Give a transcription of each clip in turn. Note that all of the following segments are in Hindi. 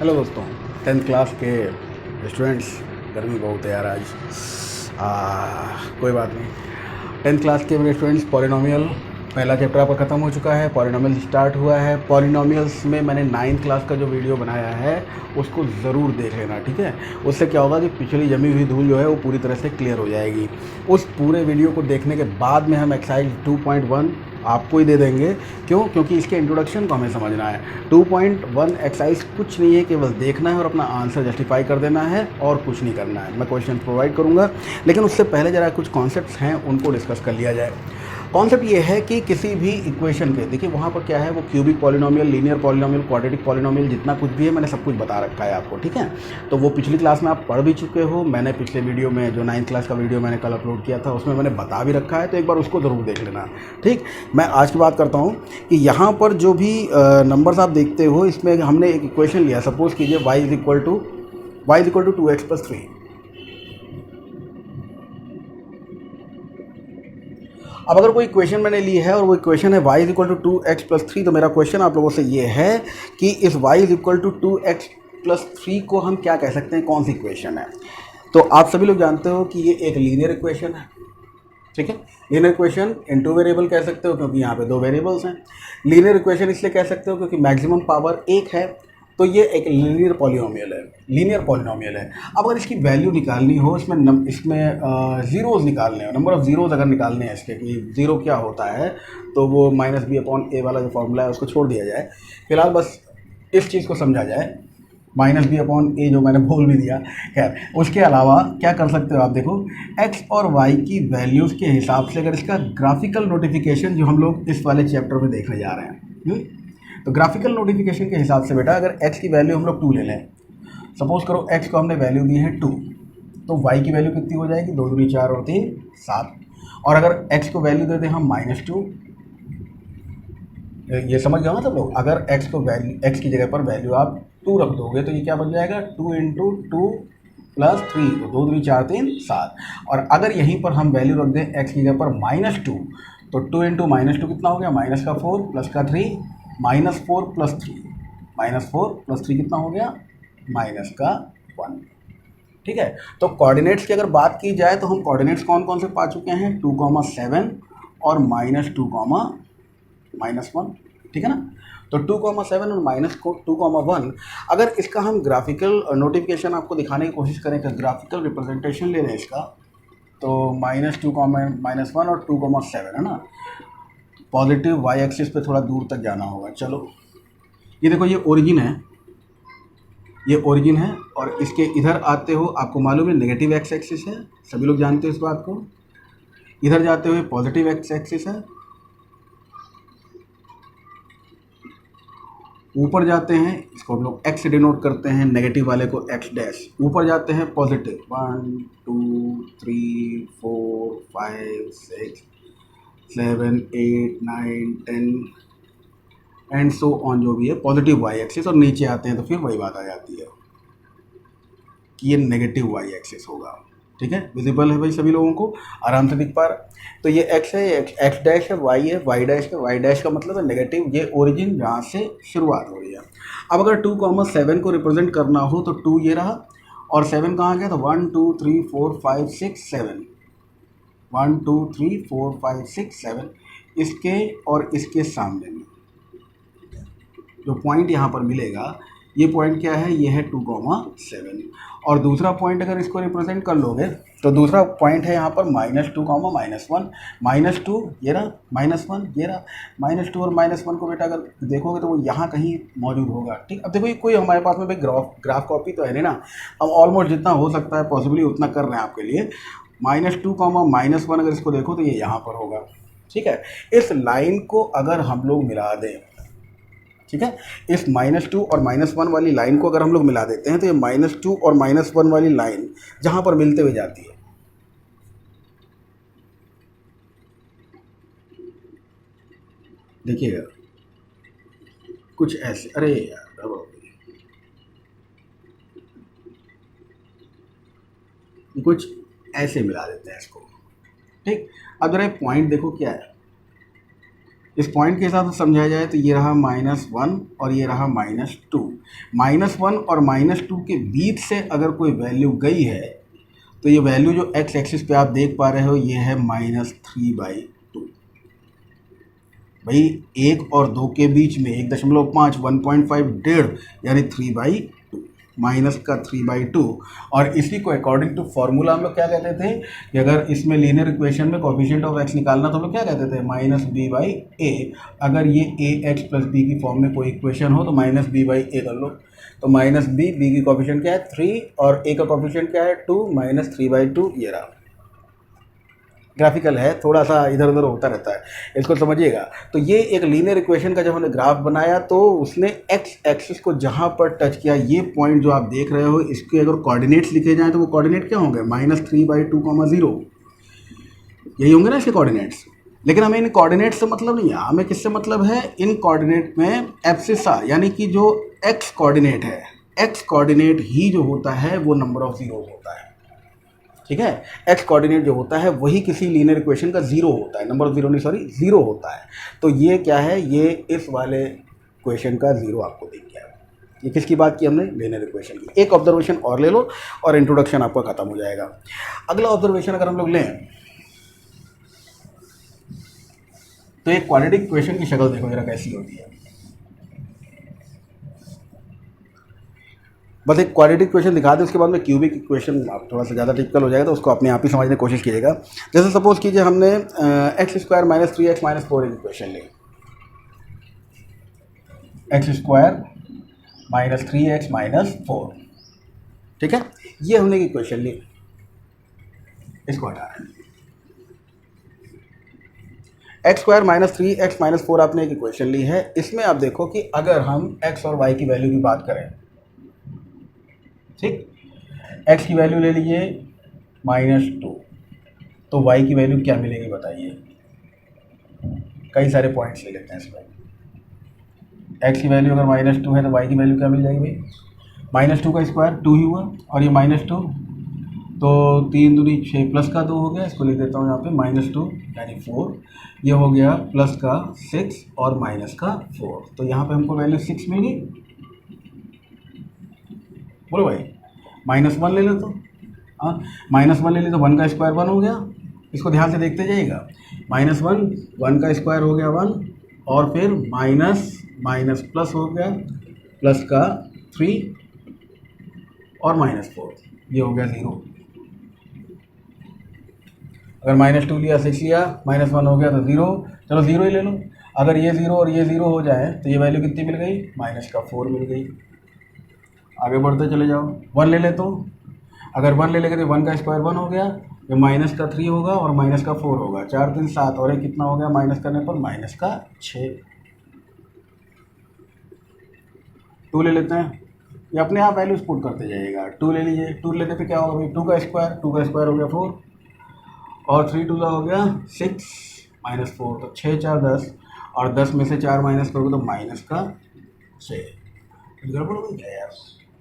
हेलो दोस्तों, 10th क्लास के स्टूडेंट्स। गर्मी बहुत है यार आज। कोई बात नहीं। 10th क्लास के मेरे स्टूडेंट्स, पॉलिनोमियल पहला चैप्टर आपका ख़त्म हो चुका है। पॉलिनोमियल स्टार्ट हुआ है। पॉलिनोमियल्स में मैंने 9th क्लास का जो वीडियो बनाया है उसको ज़रूर देख लेना, ठीक है। उससे क्या होगा कि पिछली जमी हुई धूल जो है वो पूरी तरह से क्लियर हो जाएगी। उस पूरे वीडियो को देखने के बाद में हम एक्सरसाइज 2.1 आपको ही दे देंगे। क्यों? क्योंकि इसके इंट्रोडक्शन को हमें समझना है। 2.1 एक्सरसाइज कुछ नहीं है, केवल देखना है और अपना आंसर जस्टिफाई कर देना है और कुछ नहीं करना है। मैं क्वेश्चन प्रोवाइड करूंगा, लेकिन उससे पहले ज़रा कुछ कॉन्सेप्ट्स हैं उनको डिस्कस कर लिया जाए। कॉन्सेप्ट ये है कि किसी भी इक्वेशन के, देखिए वहाँ पर क्या है, वो cubic polynomial, linear polynomial, quadratic polynomial, जितना कुछ भी है मैंने सब कुछ बता रखा है आपको, ठीक है। तो वो पिछली क्लास में आप पढ़ भी चुके हो। मैंने पिछले वीडियो में जो 9th क्लास का वीडियो मैंने कल अपलोड किया था उसमें मैंने बता भी रखा है, तो एक बार उसको ज़रूर देख लेना, ठीक। मैं आज की बात करता हूँ कि यहाँ पर जो भी नंबर्स आप देखते हो, इसमें हमने एक इक्वेशन लिया। सपोज कीजिए y is equal to 2x+3। अब अगर कोई इक्वेशन मैंने ली है और वो इक्वेशन है y is equal to 2x+3, तो मेरा क्वेश्चन आप लोगों से ये है कि इस y is equal to 2x+3 को हम क्या कह सकते हैं, कौन सी इक्वेशन है। तो आप सभी लोग जानते हो कि ये एक लीनियर इक्वेशन है, ठीक है। लीनियर इक्वेशन इनटू वेरिएबल कह सकते हो क्योंकि यहाँ पे दो वेरिएबल्स हैं। लीनियर इक्वेशन इसलिए कह सकते हो क्योंकि मैक्सिमम पावर एक है। तो ये एक लीनियर पॉलिनोमियल है, लीनियर पॉलिनोमियल है। अब अगर इसकी वैल्यू निकालनी हो, इसमें ज़ीरोज़ निकालने हो, नंबर ऑफ़ ज़ीरोज़ अगर निकालने हैं इसके कि ज़ीरो क्या होता है, तो वो -b/a वाला जो फॉर्मूला है उसको छोड़ दिया जाए। फिलहाल बस इस चीज़ को समझा जाए, -b/a जो मैंने बोल भी दिया। खैर, उसके अलावा क्या कर सकते हो आप, देखो x और y की वैल्यूज़ के हिसाब से अगर इसका ग्राफिकल नोटिफिकेशन जो हम लोग इस वाले चैप्टर में देखने जा रहे हैं, तो ग्राफिकल नोटिफिकेशन के हिसाब से बेटा अगर x की वैल्यू हम लोग 2 ले लें, सपोज करो x को हमने वैल्यू दी है 2, तो y की वैल्यू कितनी हो जाएगी, 2 दूनी 4 और 3 7। और अगर x को वैल्यू दे दें हम -2, ये समझ गए ना सब लोग। अगर x को वैल्यू, x की जगह पर वैल्यू आप 2 रख दोगे तो ये क्या बन जाएगा, 2 × 2 + 3, तो 2 दूनी 4 3 7। और अगर यहीं पर हम वैल्यू रख दें x की जगह पर -2, तो 2 × -2 कितना हो गया, -4 +3, -4 + 3, -4 + 3 कितना हो गया, -1, ठीक है। तो कोऑर्डिनेट्स की अगर बात की जाए तो हम कोऑर्डिनेट्स कौन कौन से पा चुके हैं, 2,7 और -2,-1, ठीक है ना। तो 2,7 और -2,1, अगर इसका हम ग्राफिकल नोटिफिकेशन आपको दिखाने की कोशिश करें, कि ग्राफिकल रिप्रेजेंटेशन ले लें इसका, तो -2,-1 और 2,7 है ना। पॉजिटिव y एक्सिस पे थोड़ा दूर तक जाना होगा। चलो, ये देखो, ये ओरिजिन है, ये ओरिजिन है, और इसके इधर आते हो आपको मालूम है नेगेटिव x एक्सिस है, सभी लोग जानते हो इस बात को। इधर जाते हुए पॉजिटिव x एक्सिस है, ऊपर जाते हैं, इसको हम लोग x से डिनोट करते हैं, नेगेटिव वाले को x'। ऊपर जाते हैं पॉजिटिव, 1 2 3 4 5 6 7 8 9 10 एंड सो ऑन, जो भी है पॉजिटिव y एक्सिस। और नीचे आते हैं तो फिर वही बात आ जाती है कि ये नेगेटिव y एक्सिस होगा, ठीक है। विजिबल है भाई सभी लोगों को, आराम से दिख पा रहा है। तो ये x है, ये x' है, y है, y' है। y' का मतलब है नेगेटिव, ये ओरिजिन जहाँ से शुरुआत हो रही है। अब अगर 2,7 को रिप्रेजेंट करना हो तो 2 ये रहा, और 7 कहाँ गया, तो 1 2 3 4 5 6 7, 1 2 3 4 5 6 7, इसके और इसके सामने में जो पॉइंट यहाँ पर मिलेगा, ये पॉइंट क्या है, ये है 2,7। और दूसरा पॉइंट अगर इसको रिप्रेजेंट कर लोगे तो दूसरा पॉइंट है यहाँ पर -2, -1, -2 ये रहा, -1 ये रहा। -2 और -1 को बेटा अगर देखोगे तो वो यहाँ कहीं मौजूद होगा, ठीक। अब देखो ये कोई हमारे पास में भाई ग्राफ कॉपी तो है नहीं ना, हम ऑलमोस्ट जितना हो सकता है पॉसिबली उतना कर रहे हैं आपके लिए। -2, -1 अगर इसको देखो तो ये यहाँ पर होगा, ठीक है। इस लाइन को अगर हम लोग मिला दें, ठीक है, इस -2 और -1 वाली लाइन को अगर हम लोग मिला देते हैं तो ये -2 और -1 वाली लाइन जहां पर मिलते हुए जाती है, देखिएगा कुछ ऐसे, अरे यार कुछ ऐसे मिला देते हैं इसको, ठीक। अब जरा पॉइंट देखो क्या है, इस पॉइंट के हिसाब से समझाया जाए तो ये रहा -1 और ये रहा -2। -1 और -2 के बीच से अगर कोई वैल्यू गई है तो ये वैल्यू जो x एक्सिस पे आप देख पा रहे हो ये है -3/2। भाई 1 और 2 के बीच में 1.5 1.5 1.5 यानी 3/2 माइनस का 3/2। और इसी को अकॉर्डिंग टू फॉर्मूला हम लोग क्या कहते थे कि अगर इसमें लीनियर इक्वेशन में कोफिशिएंट ऑफ x निकालना तो हम लोग क्या कहते थे -b/a। अगर ये ax प्लस b की फॉर्म में कोई इक्वेशन हो तो -b/a कर लो। तो -b की कोफिशिएंट क्या है 3 और a का कोफिशिएंट क्या है 2 -3/2 ये रहा। ग्राफिकल है, थोड़ा सा इधर उधर होता रहता है, इसको समझिएगा। तो ये एक लीनियर इक्वेशन का जब हमने ग्राफ बनाया तो उसने एक्स एक्सिस को जहाँ पर टच किया, ये पॉइंट जो आप देख रहे हो इसके अगर कोऑर्डिनेट्स लिखे जाएं तो वो कोऑर्डिनेट क्या होंगे -3/2, 0 यही होंगे ना इसके कोऑर्डिनेट्स। लेकिन हमें इन कोऑर्डिनेट से मतलब नहीं है, हमें किससे मतलब है, इन कोऑर्डिनेट में एब्सिसा यानी कि जो एक्स कोऑर्डिनेट है, एक्स कोऑर्डिनेट ही जो होता है वो नंबर ऑफ जीरो होता है। ठीक है, एक्स कोऑर्डिनेट जो होता है वही किसी लीनियर इक्वेशन का जीरो होता है, नंबर ऑफ जीरो नहीं सॉरी जीरो होता है। तो ये क्या है, ये इस वाले इक्वेशन का जीरो आपको दिख गया। ये किसकी बात की हमने, लीनियर इक्वेशन की। एक ऑब्जर्वेशन और ले लो और इंट्रोडक्शन आपका खत्म हो जाएगा। अगला ऑब्जर्वेशन अगर हम लोग लें तो एक क्वाड्रेटिक इक्वेशन की शक्ल देखो जरा कैसी होती है। बस एक क्वाड्रेटिक इक्वेशन दिखा दें, उसके बाद में क्यूबिक इक्वेशन आप थोड़ा सा ज़्यादा टिपिकल हो जाएगा तो उसको अपने आप ही समझने की कोशिश कीजिएगा। जैसे सपोज कीजिए हमने x² - 3x - 4 एक इक्वेशन ली, x² - 3x - 4, ठीक है, ये हमने एक इक्वेशन ली, इसको हटा रहे हैं। x² - 3x - 4 आपने एक इक्वेशन ली है। इसमें आप देखो कि अगर हम x और y की वैल्यू की बात करें, ठीक, x की वैल्यू ले लीजिए -2, तो y की वैल्यू क्या मिलेगी बताइए। कई सारे पॉइंट्स ले लेते हैं इसमें। x की वैल्यू अगर -2 है तो y की वैल्यू क्या मिल जाएगी भाई, -2 का स्क्वायर 2 ही हुआ, और ये -2 तो 3 दूनी 6 प्लस का 2 हो गया, इसको लिख देता हूँ यहाँ पे -2 यानी 4, ये हो गया प्लस का 6 और माइनस का 4, तो यहाँ पे हमको वैल्यू 6 मिल गई। बोलो भाई, -1 ले लो तो, हाँ -1 ले ली तो 1 का स्क्वायर 1 हो गया। इसको ध्यान से देखते जाइएगा, -1 का स्क्वायर हो गया 1, और फिर माइनस माइनस प्लस हो गया, प्लस का 3 और -4, ये हो गया 0। अगर -2 लिया 6 लिया, -1 हो गया तो 0, चलो 0 ही ले लो। अगर ये 0 और ये 0 हो जाए तो ये वैल्यू कितनी मिल गई, -4 मिल गई। आगे बढ़ते चले जाओ, 1 ले ले तो, अगर 1 ले लेंगे तो 1 का स्क्वायर 1 हो गया, ये माइनस का 3 होगा और माइनस का 4 होगा, 4 3 7, और ये कितना हो गया माइनस करने पर -6। 2 ले लेते हैं, ये अपने आप वैल्यूज पुट करते जाइएगा। 2 ले लीजिए, 2 लेने पे क्या होगा भाई, 2 का स्क्वायर हो गया 4, और 3 2 हो गया 6 -4, तो 6 4 10, और 10 में से 4 माइनस करोगे तो -6। गड़बड़ हो गई क्या यार,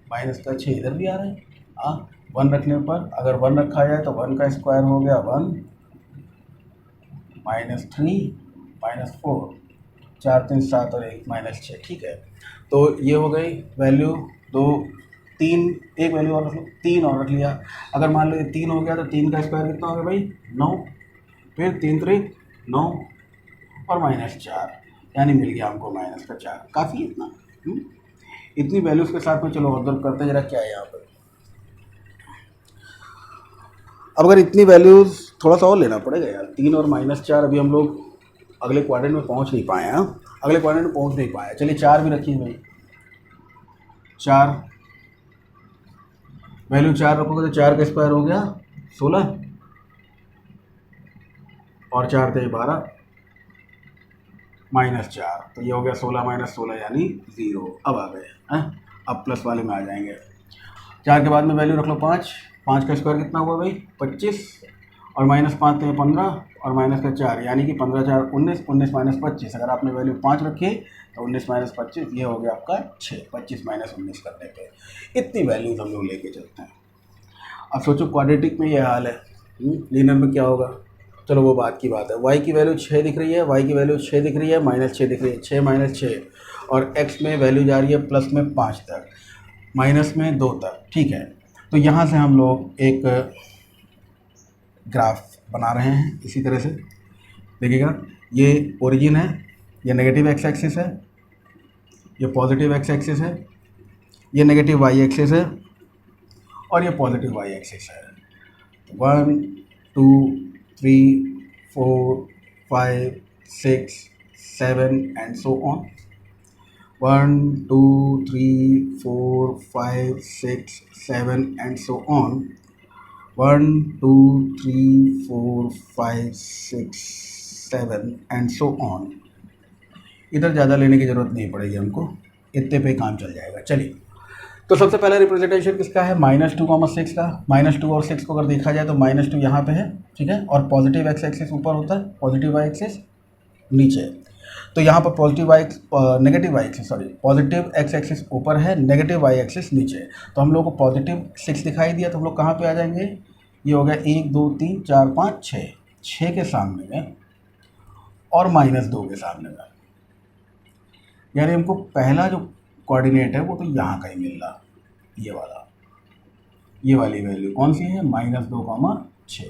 -6 इधर भी आ रहा है। हाँ, 1 रखने पर अगर 1 रखा जाए तो 1 का स्क्वायर हो गया 1 -3 -4, 4 3 7 और 1 -6, ठीक है। तो ये हो गई वैल्यू 2 3, एक वैल्यू और रख लो, 3 और रख लिया। अगर मान लो 3 हो गया तो 3 का स्क्वायर कितना हो गया भाई 9, फिर 3 3 9 और -4, यानी मिल गया हमको -4। काफ़ी इतना इतनी वैल्यूज़ के साथ में चलो ऑब्जर्व करते जरा क्या है यहाँ पर। अब अगर इतनी वैल्यूज़ थोड़ा सा और लेना पड़ेगा यार, 3 और -4, अभी हम लोग अगले क्वाड्रेंट में पहुँच नहीं पाए हैं, अगले क्वाड्रेंट में पहुँच नहीं पाए। चलिए 4 भी रखिए भाई, 4 वैल्यू 4 रखोगे तो 4 का स्क्वायर हो गया 16, और 4 थे 12 -4, तो ये हो गया 16 -16 यानी 0। अब आ गए हैं, अब प्लस वाले में आ जाएंगे। 4 के बाद में वैल्यू रख लो 5, 5 का स्क्वायर कितना हुआ भाई 25, और -5 थे 15, और माइनस का 4, यानी कि 15 4 19, 19 -25। अगर आपने वैल्यू 5 रखी तो 19 -25, ये हो गया आपका 6, 25 -19 करने पे इतनी वैल्यूज हम लोग लेके चलते हैं। अब सोचो क्वाड्रेटिक में ये हाल है, लीनियर में क्या होगा। चलो वो बात की बात है। y की वैल्यू 6 दिख रही है, y की वैल्यू 6 दिख रही है, -6 दिख रही है, 6 - 6, और x में वैल्यू जा रही है प्लस में 5 तक, माइनस में 2 तक। ठीक है, तो यहाँ से हम लोग एक ग्राफ बना रहे हैं इसी तरह से। देखिएगा, ये ओरिजिन है, ये नेगेटिव एक्स एक्सिस है, ये पॉजिटिव एक्स एक्सिस है, ये नेगेटिव वाई एक्सिस है, और ये पॉजिटिव वाई एक्सिस है। 1 2 3 4 5 6 7 and so on. 1 2 3 4 5 6 7 and so on. 1 2 3 4 5 6 7 and so on. इधर ज़्यादा लेने की ज़रूरत नहीं पड़ेगी हमको, इतने पे काम चल जाएगा। चलिए, तो सबसे पहला रिप्रेजेंटेशन किसका है? -2, 6 का। -2 और 6 को अगर देखा जाए तो -2 यहाँ पे है, ठीक है, और पॉजिटिव एक्स एक्सिस ऊपर होता है, पॉजिटिव वाई एक्सिस नीचे। तो यहाँ पर नेगेटिव एक्स एक्सिस ऊपर है, नेगेटिव वाई एक्सिस नीचे। तो हम लोग को +6 दिखाई दिया, तो हम लोग कहाँ पे आ जाएंगे? ये हो गया 1 2 3 4 5 6, 6 के सामने में और -2 के सामने में, यानी हमको पहला जो कोऑर्डिनेट है वो तो यहाँ का ही मिल रहा, ये वाला, ये वाली वैल्यू कौन सी है? -2, 6।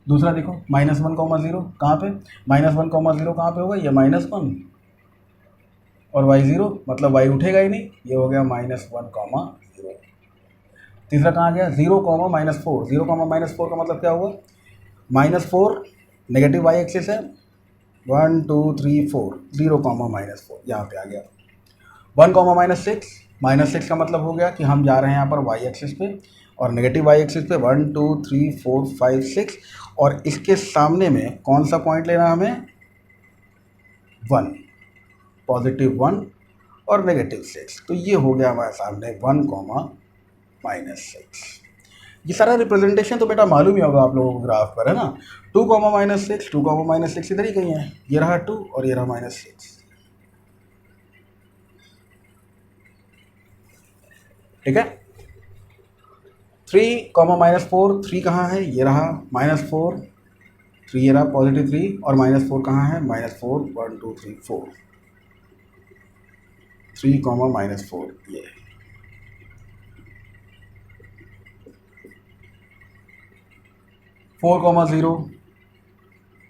दूसरा देखो -1, 0 कहाँ पे? -1, 0 कहाँ पे होगा? ये -1 और y0, मतलब y उठेगा ही नहीं, ये हो गया -1, 0। तीसरा कहाँ गया? 0, -4। 0, -4 का मतलब क्या हुआ? -4 नेगेटिव वाई एक्सिस है, 1 2 3 4, 0, -4 यहाँ पे आ गया। 1, -6 का मतलब हो गया कि हम जा रहे हैं यहाँ पर वाई एक्सिस पे, और नेगेटिव वाई एक्सिस पे 1 2 3 4 5 6, और इसके सामने में कौन सा पॉइंट लेना हमें? 1, +1 और -6। तो ये हो गया हमारे सामने 1, -6। ये सारा रिप्रेजेंटेशन तो बेटा मालूम ही होगा आप लोगों को ग्राफ पर, है ना। 2, -6, 2, -6 इधर ही कहीं है, ये रहा 2 और ये रहा -6, ठीक है। 3, -4, 3 कहाँ है? ये रहा -4, 3 ये रहा +3, और -4 कहाँ है? -4, 1 2 3 4, 3, -4 ये। -4, 0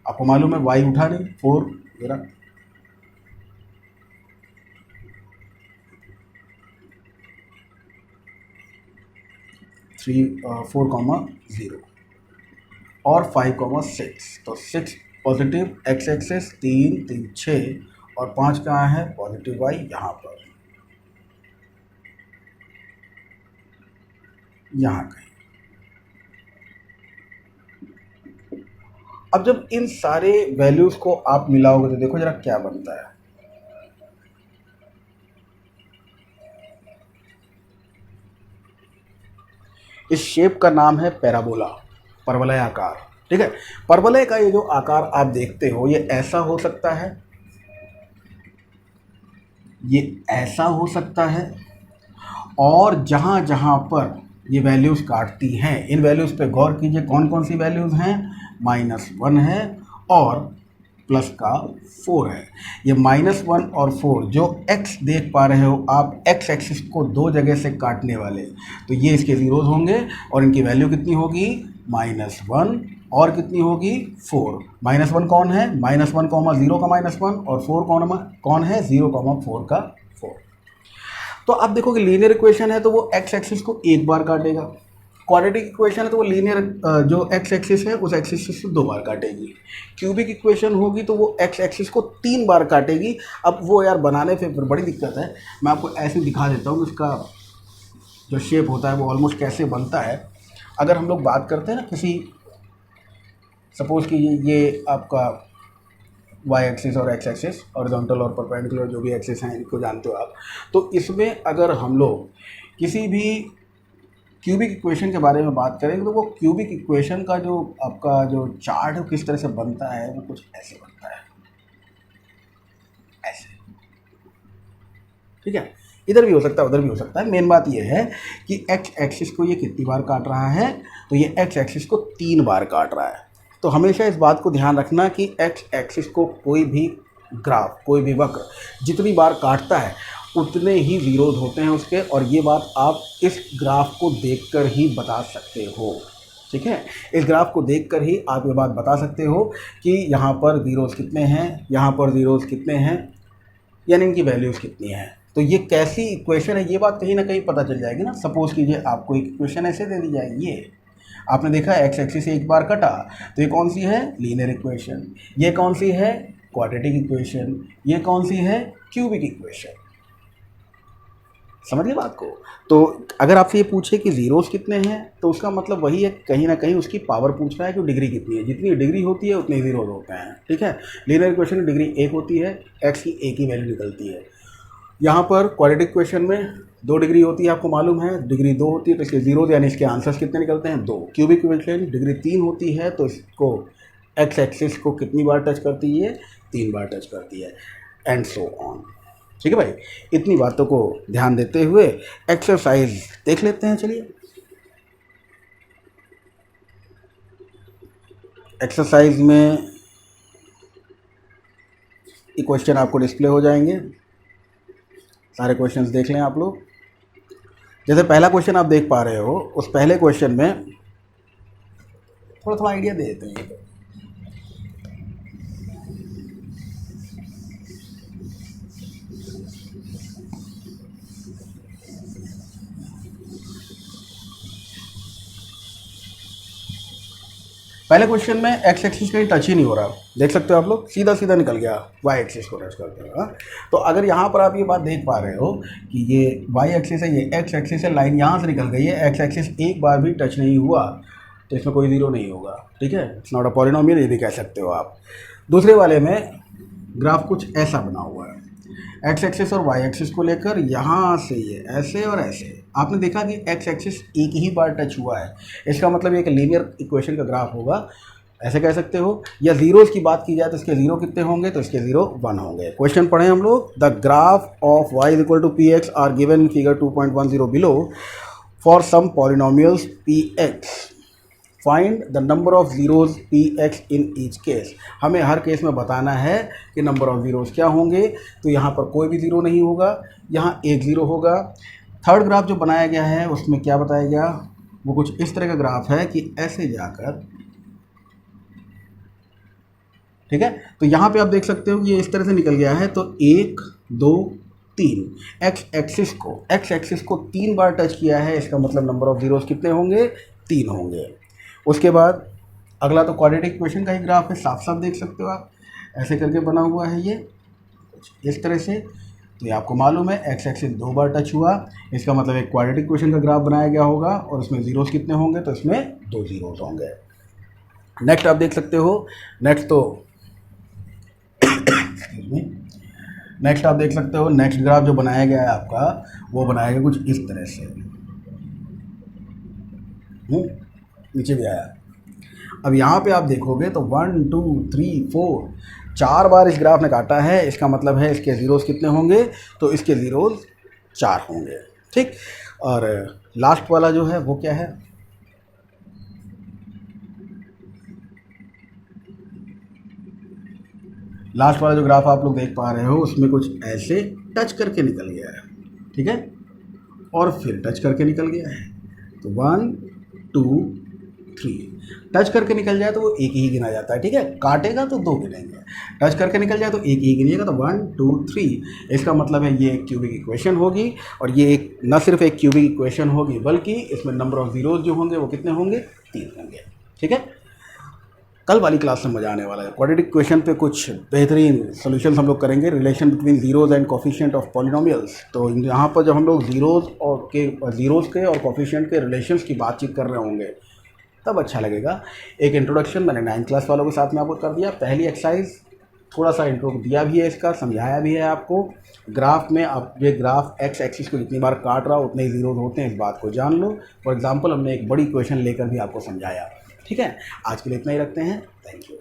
आपको मालूम है y उठा नहीं, 4 ये रहा। थ्री 4, 0 और 5, 6। तो 6 पॉजिटिव एक्स एक्सेस, 3 3 6, और 5 कहाँ है? पॉजिटिव वाई यहाँ पर, यहाँ कहीं। अब जब इन सारे वैल्यूज को आप मिलाओगे तो देखो जरा क्या बनता है। इस शेप का नाम है पैराबोला, परवलय आकार, ठीक है। परवलय का ये जो आकार आप देखते हो, ये ऐसा हो सकता है, ये ऐसा हो सकता है, और जहाँ जहाँ पर ये वैल्यूज़ काटती हैं, इन वैल्यूज़ पे गौर कीजिए, कौन कौन सी वैल्यूज़ हैं? -1 है और प्लस का 4 है। ये -1 और 4 जो x देख पा रहे हो आप, x एक्सिस को 2 जगह से काटने वाले, तो ये इसके ज़ीरोज़ होंगे, और इनकी वैल्यू कितनी होगी? -1 और कितनी होगी? 4। -1 कौन है? -1, 0 का -1, और 4 कौन है? 0, 4 का 4। तो आप देखो कि लीनियर इक्वेशन है तो वो x एक्सिस को एक बार काटेगा, क्वाड्रेटिक इक्वेशन है तो वो लीनियर जो x एक्सिस है उस एक्सिस से 2 बार काटेगी, क्यूबिक इक्वेशन होगी तो वो x एक्सिस को 3 बार काटेगी। अब वो यार बनाने पे फिर बड़ी दिक्कत है, मैं आपको ऐसे दिखा देता हूँ इसका जो शेप होता है वो ऑलमोस्ट कैसे बनता है। अगर हम लोग बात करते हैं ना किसी, सपोज़ कि ये आपका y एक्सिस और x एक्सिस, हॉरिजॉन्टल और परपेंडिकुलर जो भी एक्सिस हैं इनको जानते हो आप, तो इसमें अगर हम लोग किसी भी क्यूबिक इक्वेशन के बारे में बात करें तो वो क्यूबिक इक्वेशन का जो आपका जो चार्ट है किस तरह से बनता है, वो कुछ ऐसे बनता है, ऐसे, ठीक है। इधर भी हो सकता है, उधर भी हो सकता है। मेन बात ये है कि x एक्सिस को ये कितनी बार काट रहा है, तो ये x एक्सिस को 3 बार काट रहा है, तो हमेशा इस बात को ध्यान रखना कि एक्स एक्सिस को कोई भी ग्राफ, कोई भी वक्र जितनी बार काटता है उतने ही ज़ीरोज होते हैं उसके, और ये बात आप इस ग्राफ को देखकर ही बता सकते हो। ठीक है, इस ग्राफ को देखकर ही आप ये बात बता सकते हो कि यहाँ पर ज़ीरोज़ कितने हैं, यहाँ पर ज़ीरोज़ कितने हैं, यानी इनकी वैल्यूज़ कितनी हैं। तो ये कैसी इक्वेशन है, ये बात कहीं ना कहीं पता चल जाएगी ना। सपोज़ कीजिए आपको एक इक्वेशन ऐसे दे दी जाएगी, ये आपने देखा एक्स एक्सिस से एक बार कटा, तो ये कौन सी है, लीनियर इक्वेशन। ये कौन सी है, क्वाड्रेटिक इक्वेशन। ये कौन सी है, क्यूबिक इक्वेशन। समझिए बात को। तो अगर आपसे ये पूछे कि ज़ीरोज़ कितने हैं, तो उसका मतलब वही है, कहीं ना कहीं उसकी पावर पूछ रहा है कि डिग्री कितनी है। जितनी डिग्री होती है उतने ज़ीरोज़ होते हैं। ठीक है, लीनियर इक्वेशन की डिग्री 1 होती है, एक्स की एक ही वैल्यू निकलती है। यहाँ पर क्वाड्रेटिक इक्वेशन में 2 डिग्री होती है, आपको मालूम है, डिग्री 2 होती है, तो इसके ज़ीरोज़ यानी इसके आंसर्स कितने निकलते हैं, 2। क्यूबिक इक्वेशन डिग्री 3 होती है, तो इसको एक्स एक्सिस को कितनी बार टच करती है, 3 बार टच करती है, एंड सो ऑन। ठीक है भाई, इतनी बातों को ध्यान देते हुए एक्सरसाइज देख लेते हैं। चलिए, एक्सरसाइज में क्वेश्चन आपको डिस्प्ले हो जाएंगे, सारे क्वेश्चंस देख लें आप लोग। जैसे पहला क्वेश्चन आप देख पा रहे हो, उस पहले क्वेश्चन में थोड़ा आइडिया दे देते हैं। पहले क्वेश्चन में एक्स एक्सिस कहीं टच ही नहीं हो रहा, देख सकते हो आप लोग, सीधा सीधा निकल गया, वाई एक्सिस को टच करते हुए। तो अगर यहाँ पर आप ये बात देख पा रहे हो कि ये वाई एक्सिस है, ये एक्स एक्सिस है, लाइन यहाँ से निकल गई है, एक्स एक्सिस एक बार भी टच नहीं हुआ, तो इसमें कोई ज़ीरो नहीं होगा। ठीक है, इट्स नॉट अ पॉलिनोमियल, ये भी कह सकते हो आप। दूसरे वाले में ग्राफ कुछ ऐसा बना हुआ है, एक्स एक्सिस और वाई एक्सिस को लेकर यहाँ से ये ऐसे और ऐसे। आपने देखा कि एक्स एक्सिस एक ही बार टच हुआ है, इसका मतलब ये एक लीनियर इक्वेशन का ग्राफ होगा, ऐसे कह सकते हो। या ज़ीरोज़ की बात की जाए तो इसके ज़ीरो कितने होंगे, तो इसके ज़ीरो 1 होंगे। क्वेश्चन पढ़ें हम लोग। The graph of y is equal to P X are given in figure 2.10 below for some polynomials P X, find the number of zeroes P X in each case. हमें हर केस में बताना है कि नंबर ऑफ ज़ीरोज़ क्या होंगे। तो यहाँ पर कोई भी ज़ीरो नहीं होगा, यहाँ एक ज़ीरो होगा। थर्ड ग्राफ जो बनाया गया है उसमें क्या बताया गया, वो कुछ इस तरह का ग्राफ है कि ऐसे जाकर, ठीक है, तो यहाँ पे आप देख सकते हो कि ये इस तरह से निकल गया है। तो 1 2 3 एक्स एक्सिस को 3 बार टच किया है, इसका मतलब नंबर ऑफ ज़ीरोज़ कितने होंगे, 3 होंगे। उसके बाद अगला तो क्वाड्रेटिक इक्वेशन का ही ग्राफ है, साफ साफ देख सकते हो आप, ऐसे करके बना हुआ है ये इस तरह से। तो ये आपको मालूम है एक्स एक्सिस 2 बार टच हुआ, इसका मतलब एक क्वाड्रेटिक इक्वेशन का ग्राफ बनाया गया होगा, और उसमें ज़ीरोज़ कितने होंगे, तो इसमें 2 ज़ीरोज़ होंगे। नेक्स्ट आप देख सकते हो, नेक्स्ट आप देख सकते हो, नेक्स्ट ग्राफ जो बनाया गया है आपका, वो बनाया गया कुछ इस तरह से, नीचे भी आया। अब यहाँ पे आप देखोगे तो 1 2 3 4 4 बार इस ग्राफ ने काटा है, इसका मतलब है इसके ज़ीरोज़ कितने होंगे, तो इसके ज़ीरोज़ 4 होंगे। ठीक, और लास्ट वाला जो है वो क्या है, लास्ट वाला जो ग्राफ आप लोग देख पा रहे हो उसमें कुछ ऐसे टच करके निकल गया है, ठीक है, और फिर टच करके निकल गया है। तो 1 2 3 टच करके निकल जाए तो वो एक ही गिना जाता है, ठीक है, काटेगा तो 2 गिनेंगे, टच करके निकल जाए तो एक ही गिनिएगा, तो 1 2 3। इसका मतलब है ये एक क्यूबिक इक्वेशन होगी, और ये एक न सिर्फ एक क्यूबिक इक्वेशन होगी बल्कि इसमें नंबर ऑफ ज़ीरोज़ जो होंगे वो कितने होंगे, 3 होंगे। ठीक है, कल वाली क्लास में मजा आने वाला है। क्वाड्रेटिक इक्वेशन पे कुछ बेहतरीन सॉल्यूशंस हम लोग करेंगे, relation between zeros and coefficient of polynomials. तो यहाँ पर जब हम लोग ज़ीरोज़ के और कोफिशिएंट के रिलेशंस की बातचीत कर रहे होंगे तब अच्छा लगेगा। एक इंट्रोडक्शन मैंने 9th क्लास वालों के साथ में आपको कर दिया, पहली एक्सरसाइज थोड़ा सा इंट्रो दिया भी है, इसका समझाया भी है आपको। ग्राफ में अब ये ग्राफ एक्स एक्सिस को जितनी बार काट रहा उतने ही ज़ीरोज़ होते हैं, इस बात को जान लो। फॉर एग्जांपल हमने एक बड़ी इक्वेशन लेकर भी आपको समझाया। ठीक है, आज के लिए इतना ही रखते हैं, थैंक यू।